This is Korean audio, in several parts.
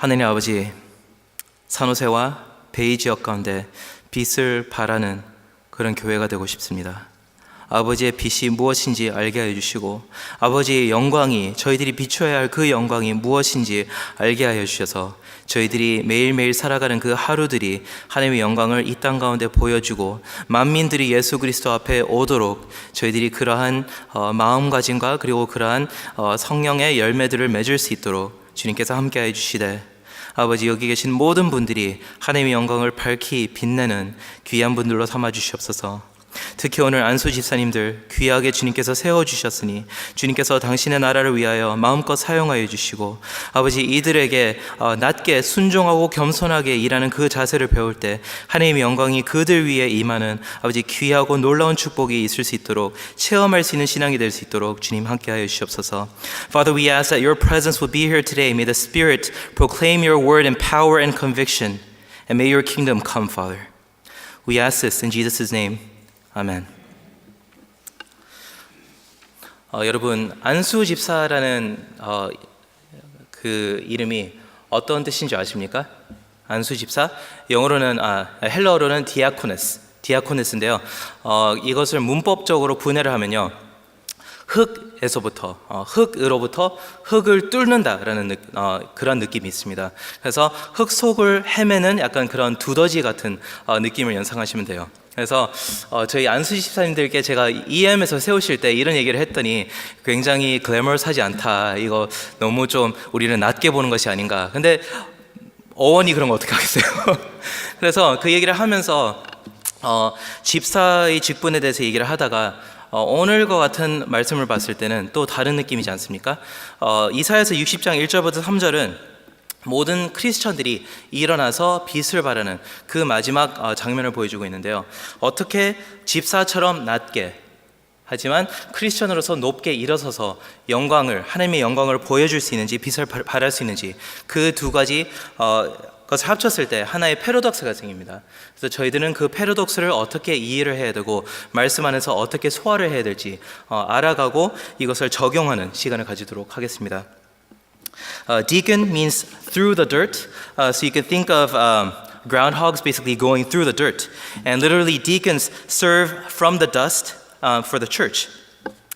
하느님 아버지, 산호세와 베이 지역 가운데 빛을 발하는 그런 교회가 되고 싶습니다. 아버지의 빛이 무엇인지 알게 하여 주시고, 아버지의 영광이, 저희들이 비춰야 할 그 영광이 무엇인지 알게 하여 주셔서 저희들이 매일매일 살아가는 그 하루들이 하나님의 영광을 이 땅 가운데 보여주고 만민들이 예수 그리스도 앞에 오도록 저희들이 그러한 마음가짐과 그리고 그러한 성령의 열매들을 맺을 수 있도록 주님께서 함께 하여 주시되, 아버지, 여기 계신 모든 분들이 하나님의 영광을 밝히 빛내는 귀한 분들로 삼아 주시옵소서. 특히 오늘 안수 집사님들 귀하게 주님께서 세워주셨으니 주님께서 당신의 나라를 위하여 마음껏 사용하여 주시고, 아버지, 이들에게 낮게 순종하고 겸손하게 일하는 그 자세를 배울 때 하나님의 영광이 그들 위에 임하는 아버지 귀하고 놀라운 축복이 있을 수 있도록, 체험할 수 있는 신앙이 될 수 있도록 주님 함께 하여 주시옵소서. Father, we ask that your presence will be here today. May the Spirit proclaim your word in power and conviction, and may your kingdom come, Father. We ask this in Jesus' name. 아멘. 여러분, 안수 집사라는 그 이름이 어떤 뜻인지 아십니까? 안수 집사, 영어로는 헬러어로는 디아코네스인데요. 이것을 문법적으로 분해를 하면요, 흙으로부터 흙을 뚫는다라는 그런 느낌이 있습니다. 그래서 흙 속을 헤매는 약간 그런 두더지 같은 느낌을 연상하시면 돼요. 그래서 저희 안수 집사님들께 제가 EM에서 세우실 때 이런 얘기를 했더니 굉장히 글래머러스하지 않다, 이거 너무 좀 우리를 낮게 보는 것이 아닌가. 근데 어원이 그런 거 어떻게 하겠어요? 그래서 그 얘기를 하면서 집사의 직분에 대해서 얘기를 하다가 오늘과 같은 말씀을 봤을 때는 또 다른 느낌이지 않습니까? 이사야서 60장 1절부터 3절은 모든 크리스천들이 일어나서 빛을 발하는 그 마지막 장면을 보여주고 있는데요, 어떻게 집사처럼 낮게, 하지만 크리스천으로서 높게 일어서서 하나님의 영광을 보여줄 수 있는지, 빛을 발할 수 있는지, 그 두 가지 것을 합쳤을 때 하나의 패러독스가 생깁니다. 그래서 저희들은 그 패러독스를 어떻게 이해를 해야 되고 말씀 안에서 어떻게 소화를 해야 될지 알아가고 이것을 적용하는 시간을 가지도록 하겠습니다. Deacon means through the dirt, so you can think of groundhogs basically going through the dirt, and literally deacons serve from the dust for the church.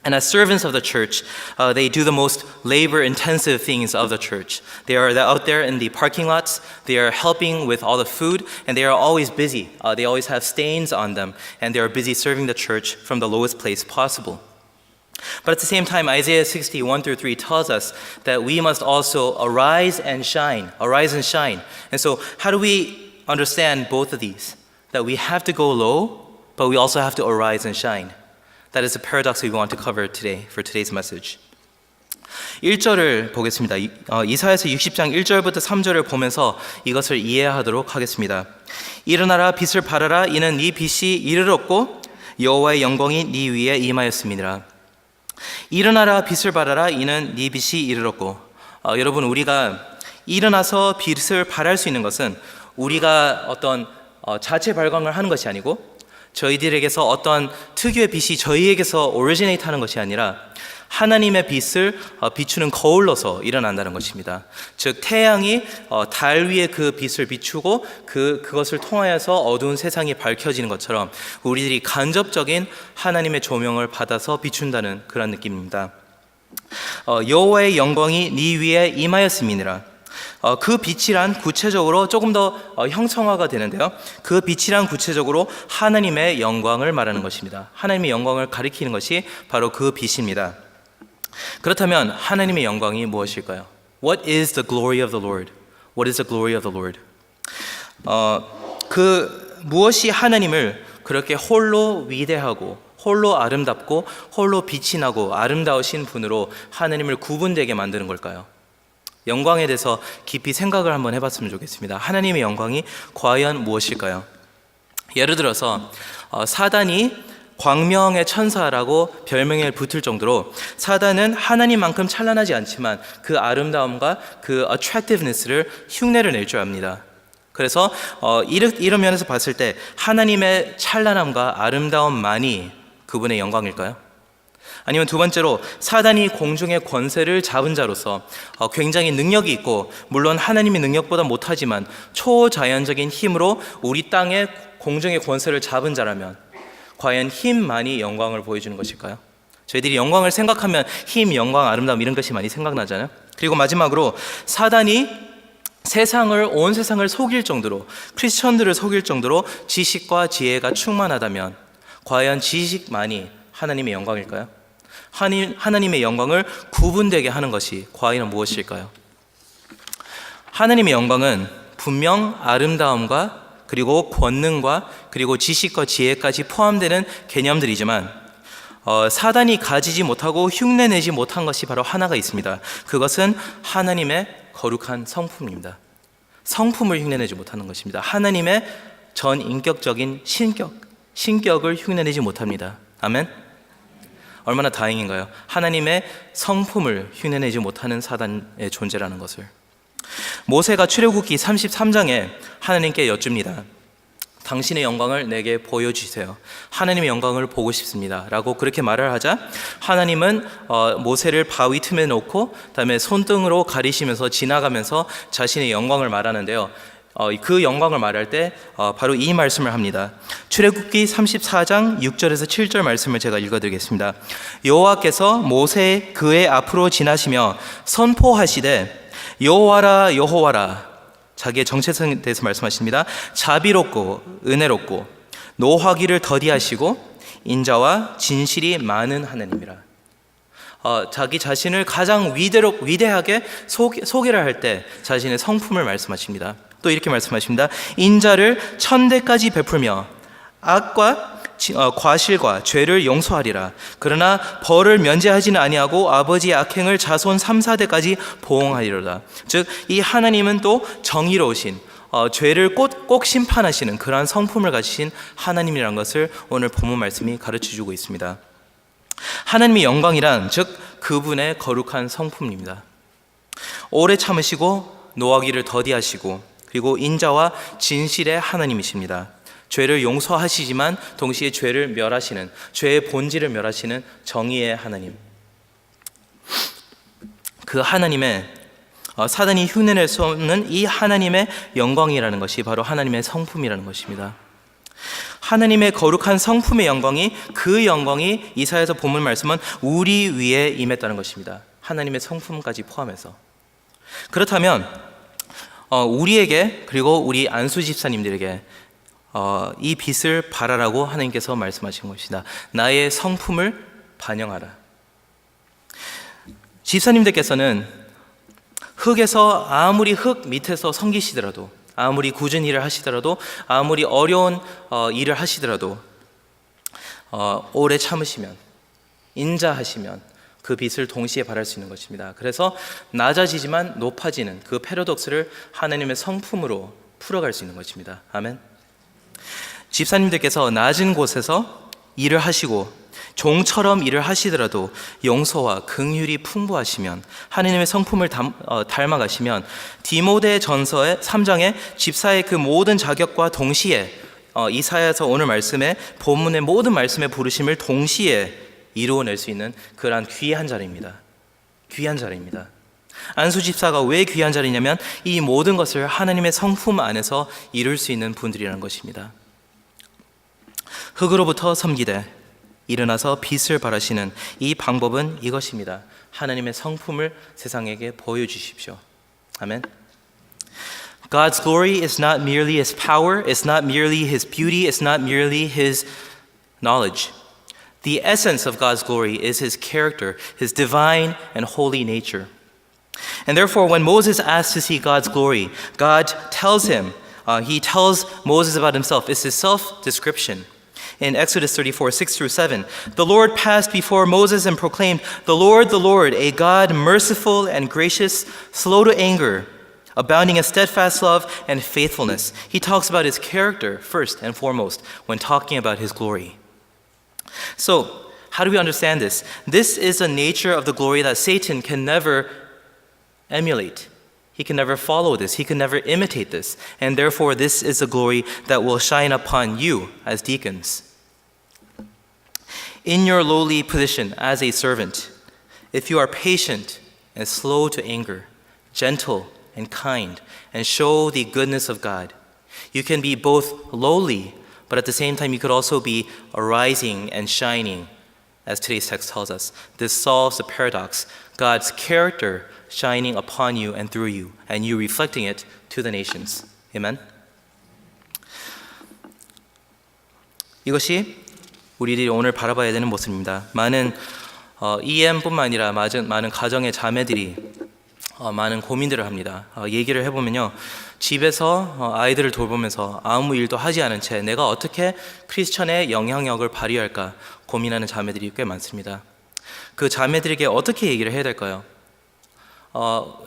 And as servants of the church, they do the most labor-intensive things of the church. They are out there in the parking lots, they are helping with all the food, and they are always busy. They always have stains on them, and they are busy serving the church from the lowest place possible. But at the same time, Isaiah 60:1-3 tells us that we must also arise and shine. And so how do we understand both of these? That we have to go low, but we also have to arise and shine. That is the paradox we want to cover today for today's message. 1절을 보겠습니다. 이사야서 60장 1절부터 3절을 보면서 이것을 이해하도록 하겠습니다. 일어나라, 빛을 발하라, 이는 네 빛이 이르렀고 여호와의 영광이 네 위에 임하였음이니라. 일어나라, 빛을 발하라, 이는 네 빛이 이르렀고. 여러분, 우리가 일어나서 빛을 발할 수 있는 것은 우리가 어떤 자체 발광을 하는 것이 아니고, 저희들에게서 어떤 특유의 빛이 저희에게서 오리지네이트 하는 것이 아니라 하나님의 빛을 비추는 거울로서 일어난다는 것입니다. 즉, 태양이 달 위에 그 빛을 비추고 그것을 통하여서 어두운 세상이 밝혀지는 것처럼 우리들이 간접적인 하나님의 조명을 받아서 비춘다는 그런 느낌입니다. 여호와의 영광이 네 위에 임하였음이니라. 그 빛이란 구체적으로 조금 더 형성화가 되는데요, 그 빛이란 구체적으로 하나님의 영광을 말하는 것입니다. 하나님의 영광을 가리키는 것이 바로 그 빛입니다. 그렇다면 하나님의 영광이 무엇일까요? What is the glory of the Lord? What is the glory of the Lord? 무엇이 하나님을 그렇게 홀로 위대하고 홀로 아름답고 홀로 빛이 나고 아름다우신 분으로 하나님을 구분되게 만드는 걸까요? 영광에 대해서 깊이 생각을 한번 해봤으면 좋겠습니다. 하나님의 영광이 과연 무엇일까요? 예를 들어서 사단이 광명의 천사라고 별명을 붙을 정도로 사단은 하나님만큼 찬란하지 않지만 그 아름다움과 그 attractiveness를 흉내를 낼 줄 압니다. 그래서 이런 면에서 봤을 때 하나님의 찬란함과 아름다움만이 그분의 영광일까요? 아니면 두 번째로 사단이 공중의 권세를 잡은 자로서 굉장히 능력이 있고, 물론 하나님의 능력보다 못하지만 초자연적인 힘으로 우리 땅의 공중의 권세를 잡은 자라면 과연 힘만이 영광을 보여주는 것일까요? 저희들이 영광을 생각하면 힘, 영광, 아름다움 이런 것이 많이 생각나잖아요. 그리고 마지막으로 사단이 온 세상을 속일 정도로, 크리스천들을 속일 정도로 지식과 지혜가 충만하다면 과연 지식만이 하나님의 영광일까요? 하나님의 영광을 구분되게 하는 것이 과연 무엇일까요? 하나님의 영광은 분명 아름다움과 그리고 권능과 그리고 지식과 지혜까지 포함되는 개념들이지만 사단이 가지지 못하고 흉내내지 못한 것이 바로 하나가 있습니다. 그것은 하나님의 거룩한 성품입니다. 성품을 흉내내지 못하는 것입니다. 하나님의 전인격적인 신격을 흉내내지 못합니다. 아멘? 얼마나 다행인가요? 하나님의 성품을 흉내내지 못하는 사단의 존재라는 것을. 모세가 출애굽기 33장에 하나님께 여쭙니다. 당신의 영광을 내게 보여주세요. 하나님의 영광을 보고 싶습니다 라고 그렇게 말을 하자 하나님은 모세를 바위 틈에 놓고 그다음에 손등으로 가리시면서 지나가면서 자신의 영광을 말하는데요. 그 영광을 말할 때 바로 이 말씀을 합니다. 출애굽기 34장 6절에서 7절 말씀을 제가 읽어드리겠습니다. 여호와께서 모세 그의 앞으로 지나시며 선포하시되 여호와라 여호와라, 자기의 정체성에 대해서 말씀하십니다. 자비롭고 은혜롭고 노하기를 더디하시고 인자와 진실이 많은 하나님이라. 자기 자신을 가장 위대하게 소개를 할 때 자신의 성품을 말씀하십니다. 또 이렇게 말씀하십니다. 인자를 천대까지 베풀며 악과 과실과 죄를 용서하리라. 그러나 벌을 면제하지는 아니하고 아버지의 악행을 자손 3, 4대까지 보응하리로다. 즉 이 하나님은 또 정의로우신, 죄를 꼭 심판하시는 그러한 성품을 가지신 하나님이라는 것을 오늘 본문 말씀이 가르쳐주고 있습니다. 하나님의 영광이란 즉 그분의 거룩한 성품입니다. 오래 참으시고 노하기를 더디하시고 그리고 인자와 진실의 하나님이십니다. 죄를 용서하시지만 동시에 죄를 멸하시는, 죄의 본질을 멸하시는 정의의 하나님. 그 하나님의 사단이 흉내낼 수 없는 이 하나님의 영광이라는 것이 바로 하나님의 성품이라는 것입니다. 하나님의 거룩한 성품의 영광이, 그 영광이 이사야서 본문 말씀은 우리 위에 임했다는 것입니다. 하나님의 성품까지 포함해서. 그렇다면 우리에게, 그리고 우리 안수 집사님들에게 이 빛을 발하라고 하나님께서 말씀하신 것이다. 나의 성품을 반영하라. 집사님들께서는 흙에서 아무리 흙 밑에서 섬기시더라도, 아무리 굳은 일을 하시더라도, 아무리 어려운 일을 하시더라도 오래 참으시면, 인자하시면 그 빛을 동시에 발할 수 있는 것입니다. 그래서 낮아지지만 높아지는 그 패러독스를 하나님의 성품으로 풀어갈 수 있는 것입니다. 아멘. 집사님들께서 낮은 곳에서 일을 하시고 종처럼 일을 하시더라도 용서와 긍휼이 풍부하시면, 하나님의 성품을 닮아가시면 디모데 전서의 3장에 집사의 그 모든 자격과 동시에 이사야서 오늘 말씀에 본문의 모든 말씀의 부르심을 동시에 이루어낼 수 있는 그러한 귀한 자리입니다. 귀한 자리입니다. 안수 집사가 왜 귀한 자리냐면 이 모든 것을 하나님의 성품 안에서 이룰 수 있는 분들이라는 것입니다. 흙으로부터 섬기되 일어나서 빛을 발하시는 이 방법은 이것입니다. 하나님의 성품을 세상에게 보여주십시오. 아멘. God's glory is not merely His power, it's not merely His beauty, it's not merely His knowledge. The essence of God's glory is His character, His divine and holy nature. And therefore, when Moses asked to see God's glory, God tells him, He tells Moses about Himself. It's His self-description. In Exodus 34, 6 through 7, the Lord passed before Moses and proclaimed, the Lord, a God merciful and gracious, slow to anger, abounding in steadfast love and faithfulness. He talks about His character first and foremost when talking about His glory. So, how do we understand this? This is a nature of the glory that Satan can never emulate. He can never follow this. He can never imitate this. And therefore, this is a glory that will shine upon you as deacons. In your lowly position as a servant, if you are patient and slow to anger, gentle and kind, and show the goodness of God, you can be both lowly, but at the same time you could also be arising and shining, as today's text tells us. This solves the paradox, God's character shining upon you and through you, and you reflecting it to the nations. Amen. 이것이 우리들이 오늘 바라봐야 되는 모습입니다. 많은 EM뿐만 아니라 많은 가정의 자매들이 많은 고민들을 합니다. 얘기를 해보면요, 집에서 아이들을 돌보면서 아무 일도 하지 않은 채 내가 어떻게 크리스천의 영향력을 발휘할까 고민하는 자매들이 꽤 많습니다. 그 자매들에게 어떻게 얘기를 해야 될까요?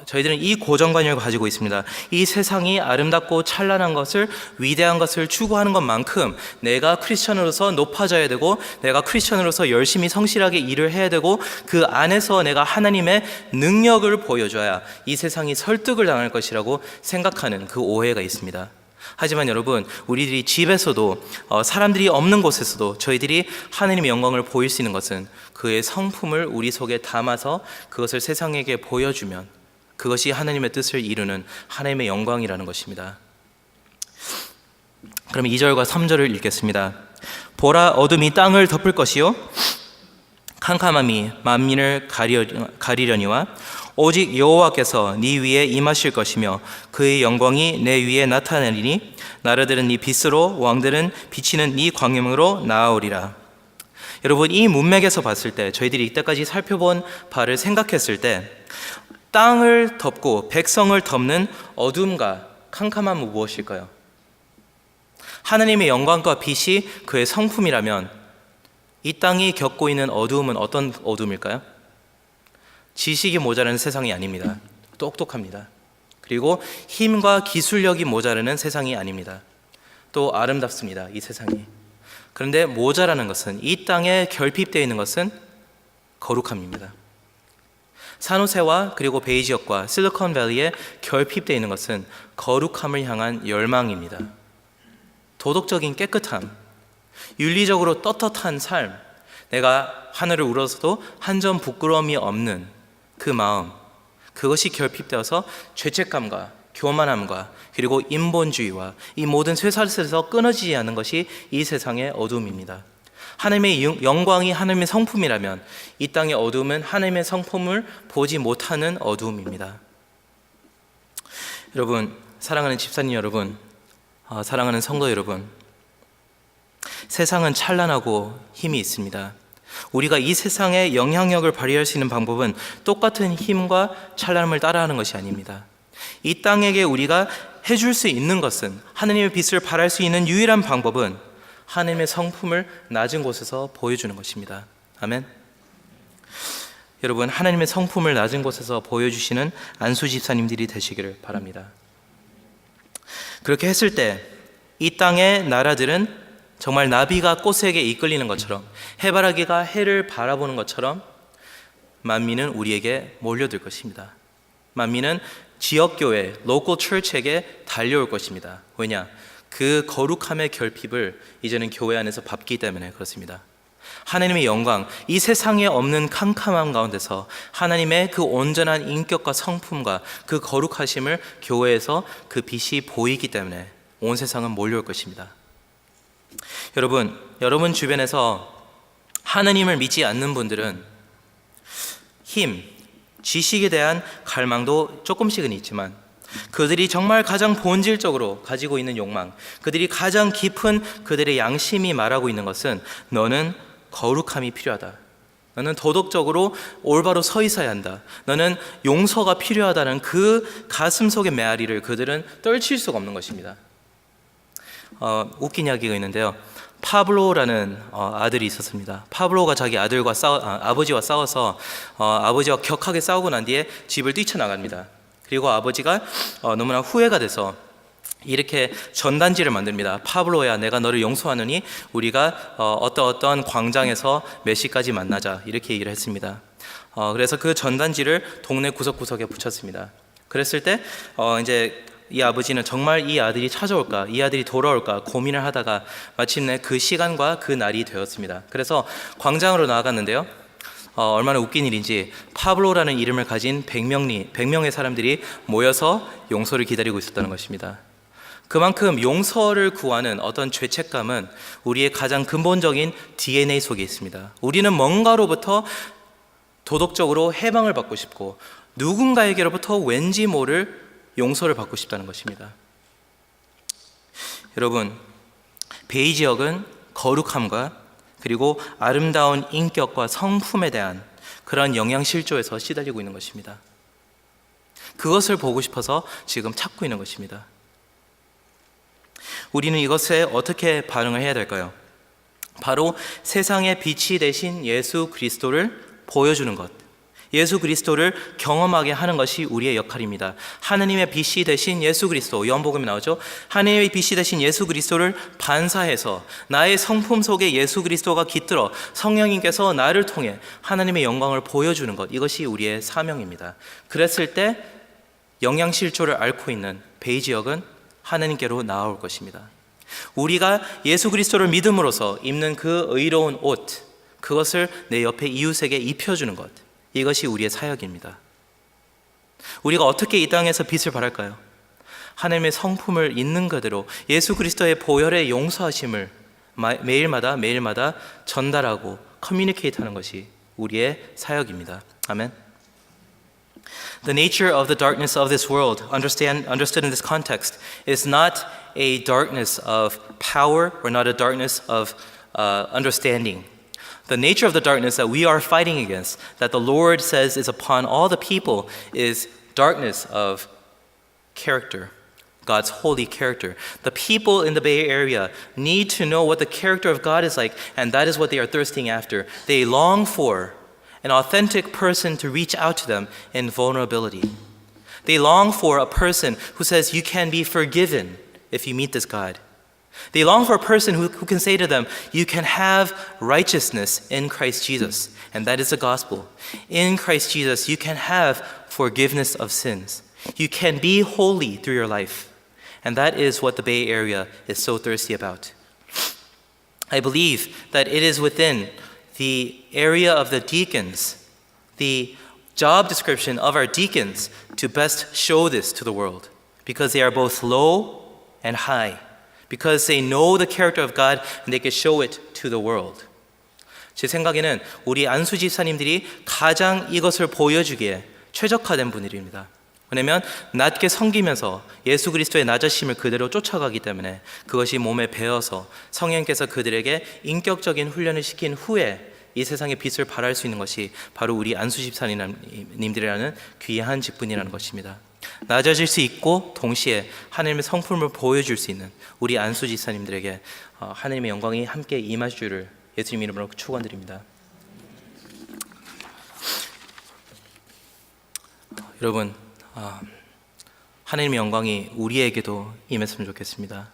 저희들은 이 고정관념을 가지고 있습니다. 이 세상이 아름답고 찬란한 것을, 위대한 것을 추구하는 것만큼 내가 크리스천으로서 높아져야 되고, 내가 크리스천으로서 열심히 성실하게 일을 해야 되고, 그 안에서 내가 하나님의 능력을 보여줘야 이 세상이 설득을 당할 것이라고 생각하는 그 오해가 있습니다. 하지만 여러분, 우리들이 집에서도 사람들이 없는 곳에서도 저희들이 하나님의 영광을 보일 수 있는 것은 그의 성품을 우리 속에 담아서 그것을 세상에게 보여주면 그것이 하나님의 뜻을 이루는 하나님의 영광이라는 것입니다. 그럼 2절과 3절을 읽겠습니다. 보라, 어둠이 땅을 덮을 것이요 캄캄함이 만민을 가리려니와 오직 여호와께서 네 위에 임하실 것이며 그의 영광이 내 위에 나타나리니 나라들은 네 빛으로 왕들은 비치는 네 광명으로 나아오리라. 여러분, 이 문맥에서 봤을 때, 저희들이 이때까지 살펴본 바를 생각했을 때, 땅을 덮고 백성을 덮는 어둠과 캄캄함은 무엇일까요? 하나님의 영광과 빛이 그의 성품이라면 이 땅이 겪고 있는 어두움은 어떤 어둠일까요? 지식이 모자라는 세상이 아닙니다. 똑똑합니다. 그리고 힘과 기술력이 모자라는 세상이 아닙니다. 또 아름답습니다. 이 세상이. 그런데 모자라는 것은, 이 땅에 결핍되어 있는 것은 거룩함입니다. 산호세와 그리고 베이지역과 실리콘밸리에 결핍되어 있는 것은 거룩함을 향한 열망입니다. 도덕적인 깨끗함, 윤리적으로 떳떳한 삶, 내가 하늘을 우러서도 한 점 부끄러움이 없는 그 마음, 그것이 결핍되어서 죄책감과 교만함과 그리고 인본주의와 이 모든 쇠사슬에서 끊어지지 않는 것이 이 세상의 어둠입니다. 하나님의 영광이 하나님의 성품이라면 이 땅의 어둠은 하나님의 성품을 보지 못하는 어둠입니다. 여러분, 사랑하는 집사님 여러분, 사랑하는 성도 여러분, 세상은 찬란하고 힘이 있습니다. 우리가 이 세상에 영향력을 발휘할 수 있는 방법은 똑같은 힘과 찬란함을 따라하는 것이 아닙니다. 이 땅에게 우리가 해줄 수 있는 것은, 하나님의 빛을 발할 수 있는 유일한 방법은 하나님의 성품을 낮은 곳에서 보여주는 것입니다. 아멘. 여러분, 하나님의 성품을 낮은 곳에서 보여주시는 안수 집사님들이 되시기를 바랍니다. 그렇게 했을 때 이 땅의 나라들은 정말 나비가 꽃에게 이끌리는 것처럼, 해바라기가 해를 바라보는 것처럼 만민은 우리에게 몰려들 것입니다. 만민은 지역교회, local church에게 달려올 것입니다. 왜냐? 그 거룩함의 결핍을 이제는 교회 안에서 밟기 때문에 그렇습니다. 하나님의 영광, 이 세상에 없는 캄캄함 가운데서 하나님의 그 온전한 인격과 성품과 그 거룩하심을 교회에서 그 빛이 보이기 때문에 온 세상은 몰려올 것입니다. 여러분 주변에서 하나님을 믿지 않는 분들은 힘, 지식에 대한 갈망도 조금씩은 있지만 그들이 정말 가장 본질적으로 가지고 있는 욕망, 그들이 가장 깊은 그들의 양심이 말하고 있는 것은 너는 거룩함이 필요하다. 너는 도덕적으로 올바로 서 있어야 한다. 너는 용서가 필요하다는 그 가슴 속의 메아리를 그들은 떨칠 수가 없는 것입니다. 웃긴 이야기가 있는데요. 파블로라는 아들이 있었습니다. 파블로가 자기 아버지와 싸워서 아버지와 격하게 싸우고 난 뒤에 집을 뛰쳐나갑니다. 그리고 아버지가 너무나 후회가 돼서 이렇게 전단지를 만듭니다. 파블로야, 내가 너를 용서하느니 우리가 어떤 광장에서 몇 시까지 만나자, 이렇게 얘기를 했습니다. 그래서 그 전단지를 동네 구석구석에 붙였습니다. 그랬을 때 이제 이 아버지는 정말 이 아들이 찾아올까, 이 아들이 돌아올까 고민을 하다가 마침내 그 시간과 그 날이 되었습니다. 그래서 광장으로 나아갔는데요. 얼마나 웃긴 일인지 파블로라는 이름을 가진 100명의 사람들이 모여서 용서를 기다리고 있었다는 것입니다. 그만큼 용서를 구하는 어떤 죄책감은 우리의 가장 근본적인 DNA 속에 있습니다. 우리는 뭔가로부터 도덕적으로 해방을 받고 싶고 누군가에게로부터 왠지 모를 용서를 받고 싶다는 것입니다. 여러분, 베이 지역은 거룩함과 그리고 아름다운 인격과 성품에 대한 그런 영양실조에서 시달리고 있는 것입니다. 그것을 보고 싶어서 지금 찾고 있는 것입니다. 우리는 이것에 어떻게 반응을 해야 될까요? 바로 세상의 빛이 되신 예수 그리스도를 보여주는 것, 예수 그리스도를 경험하게 하는 것이 우리의 역할입니다. 하느님의 빛이 되신 예수 그리스도, 요한복음에 나오죠. 하느님의 빛이 되신 예수 그리스도를 반사해서 나의 성품 속에 예수 그리스도가 깃들어 성령님께서 나를 통해 하나님의 영광을 보여주는 것, 이것이 우리의 사명입니다. 그랬을 때 영양실조를 앓고 있는 베이 지역은 하나님께로 나아올 것입니다. 우리가 예수 그리스도를 믿음으로써 입는 그 의로운 옷, 그것을 내 옆에 이웃에게 입혀주는 것, 이것이 우리의 사역입니다. 우리가 어떻게 이 땅에서 빛을 발할까요? 하나님의 성품을 있는 그대로 예수 그리스도의 보혈의 용서하심을 매일마다 전달하고 커뮤니케이트하는 것이 우리의 사역입니다. 아멘. The nature of the darkness of this world, understood in this context, is not a darkness of power or not a darkness of understanding. The nature of the darkness that we are fighting against, that the Lord says is upon all the people, is darkness of character, God's holy character. The people in the Bay Area need to know what the character of God is like, and that is what they are thirsting after. They long for an authentic person to reach out to them in vulnerability. They long for a person who says, you can be forgiven if you meet this God. They long for a person who can say to them, you can have righteousness in Christ Jesus. And that is the gospel. In Christ Jesus, you can have forgiveness of sins. You can be holy through your life. And that is what the Bay Area is so thirsty about. I believe that it is within the area of the deacons, the job description of our deacons, to best show this to the world, because they are both low and high, because they know the character of God and they can show it to the world. 제 생각에는 우리 안수 집사님들이 가장 이것을 보여주기에 최적화된 분들입니다. 왜냐하면 낮게 섬기면서 예수 그리스도의 낮으심을 그대로 쫓아가기 때문에 그것이 몸에 배어서 성령께서 그들에게 인격적인 훈련을 시킨 후에 이 세상의 빛을 발할 수 있는 것이 바로 우리 안수 집사님들이라는 귀한 직분이라는 것입니다. 낮아질 수 있고 동시에 하나님의 성품을 보여줄 수 있는 우리 안수 집사님들에게 하나님의 영광이 함께 임할 줄을 예수님 이름으로 축원드립니다. 여러분, 하나님의 영광이 우리에게도 임했으면 좋겠습니다.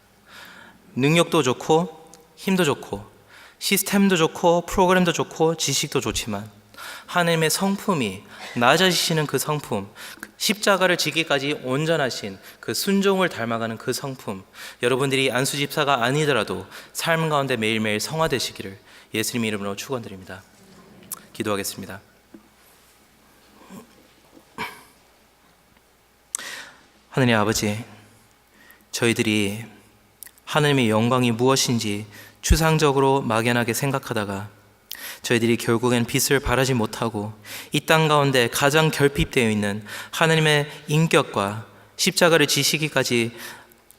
능력도 좋고 힘도 좋고 시스템도 좋고 프로그램도 좋고 지식도 좋지만 하나님의 성품이 낮아지시는 그 성품, 십자가를 지기까지 온전하신 그 순종을 닮아가는 그 성품, 여러분들이 안수 집사가 아니더라도 삶 가운데 매일매일 성화되시기를 예수님 이름으로 축원드립니다. 기도하겠습니다. 하느님 아버지, 저희들이 하나님의 영광이 무엇인지 추상적으로 막연하게 생각하다가 저희들이 결국엔 빛을 발하지 못하고 이 땅 가운데 가장 결핍되어 있는 하나님의 인격과 십자가를 지시기까지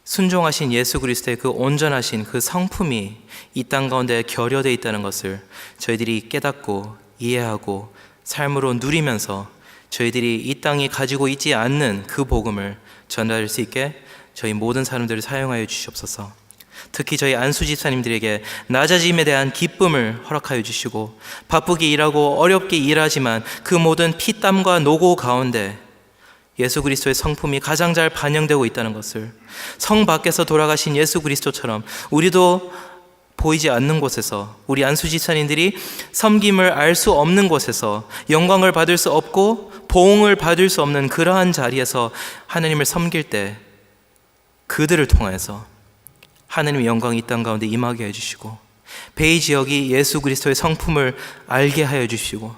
순종하신 예수 그리스도의 그 온전하신 그 성품이 이 땅 가운데 결여되어 있다는 것을 저희들이 깨닫고 이해하고 삶으로 누리면서 저희들이 이 땅이 가지고 있지 않는 그 복음을 전달할 수 있게 저희 모든 사람들을 사용하여 주시옵소서. 특히 저희 안수 집사님들에게 낮아짐에 대한 기쁨을 허락하여 주시고 바쁘게 일하고 어렵게 일하지만 그 모든 피땀과 노고 가운데 예수 그리스도의 성품이 가장 잘 반영되고 있다는 것을, 성 밖에서 돌아가신 예수 그리스도처럼 우리도 보이지 않는 곳에서, 우리 안수 집사님들이 섬김을 알 수 없는 곳에서, 영광을 받을 수 없고 보응을 받을 수 없는 그러한 자리에서 하나님을 섬길 때 그들을 통해서 하나님의 영광이 이 땅 가운데 임하게 해주시고 베이 지역이 예수 그리스도의 성품을 알게 하여 주시고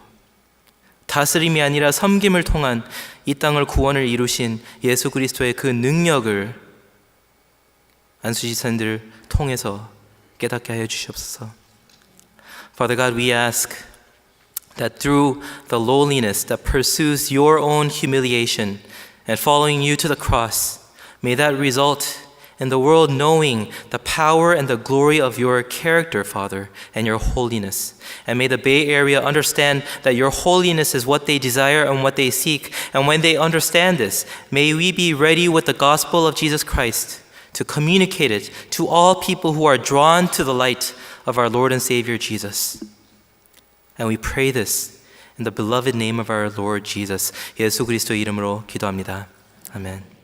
다스림이 아니라 섬김을 통한 이 땅을 구원을 이루신 예수 그리스도의 그 능력을 안수지사님들을 통해서 깨닫게 하여 주시옵소서. Father God, we ask that through the lowliness that pursues your own humiliation and following you to the cross, may that result in the world knowing the power and the glory of your character, Father, and your holiness. And may the Bay Area understand that your holiness is what they desire and what they seek. And when they understand this, may we be ready with the gospel of Jesus Christ to communicate it to all people who are drawn to the light of our Lord and Savior Jesus. And we pray this in the beloved name of our Lord Jesus. 예수 그리스도 이름으로 기도합니다. 아멘.